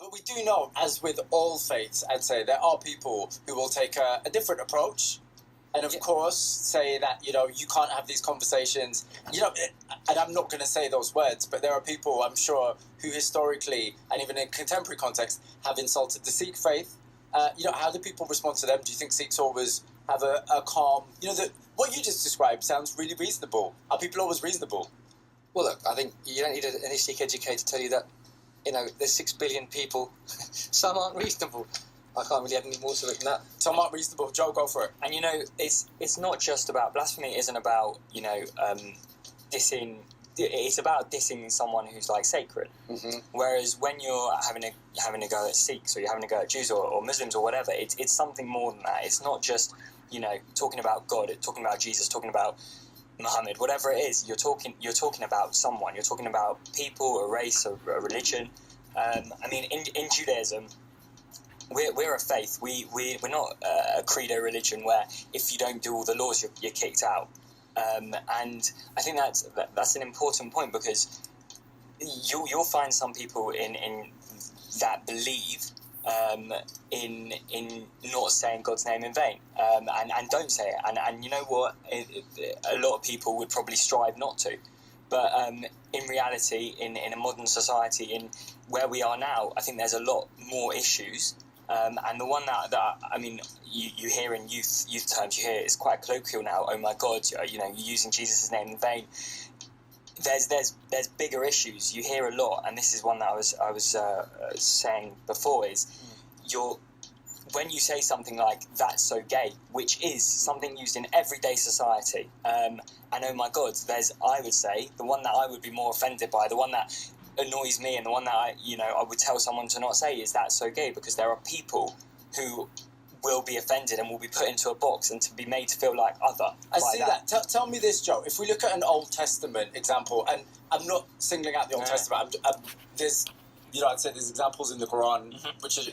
But we do know, as with all faiths, I'd say, there are people who will take a different approach. And of course, say that, you can't have these conversations, and I'm not going to say those words, but there are people, I'm sure, who historically, and even in contemporary context, have insulted the Sikh faith. How do people respond to them? Do you think Sikhs always have a calm, what you just described sounds really reasonable. Are people always reasonable? Well, look, I think you don't need any Sikh educator to tell you that, there's 6 billion people, some aren't reasonable. I can't really add any more to it than that. Some aren't reasonable. Joe, go for it. And it's not just about blasphemy. Isn't about dissing. It's about dissing someone who's like sacred. Mm-hmm. Whereas when you're having a go at Sikhs, or you're having a go at Jews or Muslims or whatever, it's something more than that. It's not just talking about God, talking about Jesus, talking about Muhammad, whatever it is. You're talking about someone. You're talking about people, a race, a religion. In Judaism, we're a faith. We're not a credo religion where if you don't do all the laws, you're kicked out. And I think that's an important point, because you'll find some people in that believe in not saying God's name in vain, and don't say it. And you know what? A lot of people would probably strive not to. But in reality, in a modern society, in where we are now, I think there's a lot more issues. And the one that you hear in youth terms, you hear it's quite colloquial now. Oh my God, you're using Jesus' name in vain. There's bigger issues. You hear a lot, and this is one that I was saying before, is when you say something like "that's so gay," which is something used in everyday society, and oh my God, I would say the one that I would be more offended by, the one that annoys me, and the one that I would tell someone to not say is "that's so gay," because there are people who will be offended and will be put into a box and to be made to feel like other. I see that. Tell me this, Joe. If we look at an Old Testament example, and I'm not singling out the Old Testament, there's I'd say there's examples in the Quran which are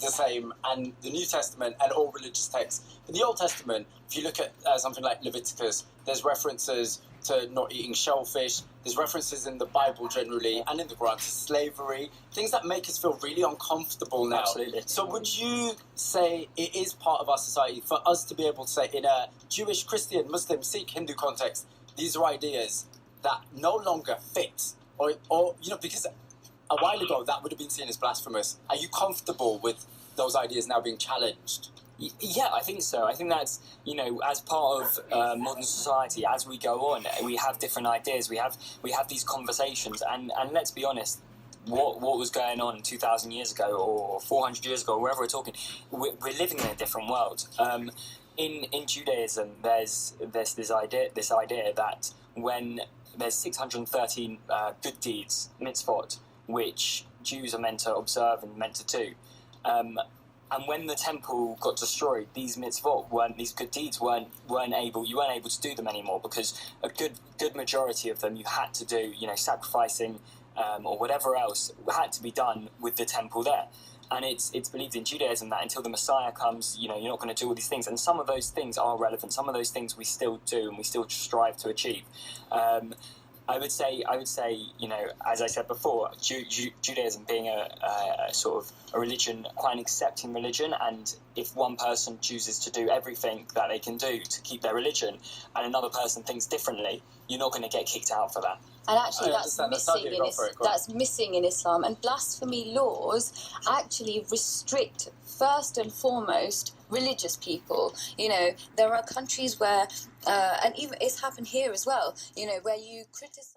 the same, and the New Testament, and all religious texts. In the Old Testament, if you look at something like Leviticus, there's references to not eating shellfish. There's references in the Bible generally and in the Quran to slavery, things that make us feel really uncomfortable now. Absolutely. So would you say it is part of our society for us to be able to say, in a Jewish, Christian, Muslim, Sikh, Hindu context, these are ideas that no longer fit? Or because a while ago that would have been seen as blasphemous. Are you comfortable with those ideas now being challenged? Yeah, I think so. I think that's, as part of modern society, as we go on, we have different ideas. We have these conversations, and let's be honest, what was going on 2,000 years ago or 400 years ago, wherever we're talking, we're living in a different world. In Judaism, there's this idea that when there's 613 good deeds, mitzvot, which Jews are meant to observe and meant to do. And when the temple got destroyed, these mitzvot these good deeds you weren't able to do them anymore, because a good majority of them you had to do, sacrificing or whatever else had to be done with the temple there. And it's believed in Judaism that until the Messiah comes, you're not going to do all these things. And some of those things are relevant. Some of those things we still do and we still strive to achieve. I would say, as I said before, Judaism being a sort of a religion, quite an accepting religion, and if one person chooses to do everything that they can do to keep their religion, and another person thinks differently, you're not going to get kicked out for that. And actually, that's missing in Islam. And blasphemy laws actually restrict, first and foremost, religious people. There are countries where, and even it's happened here as well, where you criticize.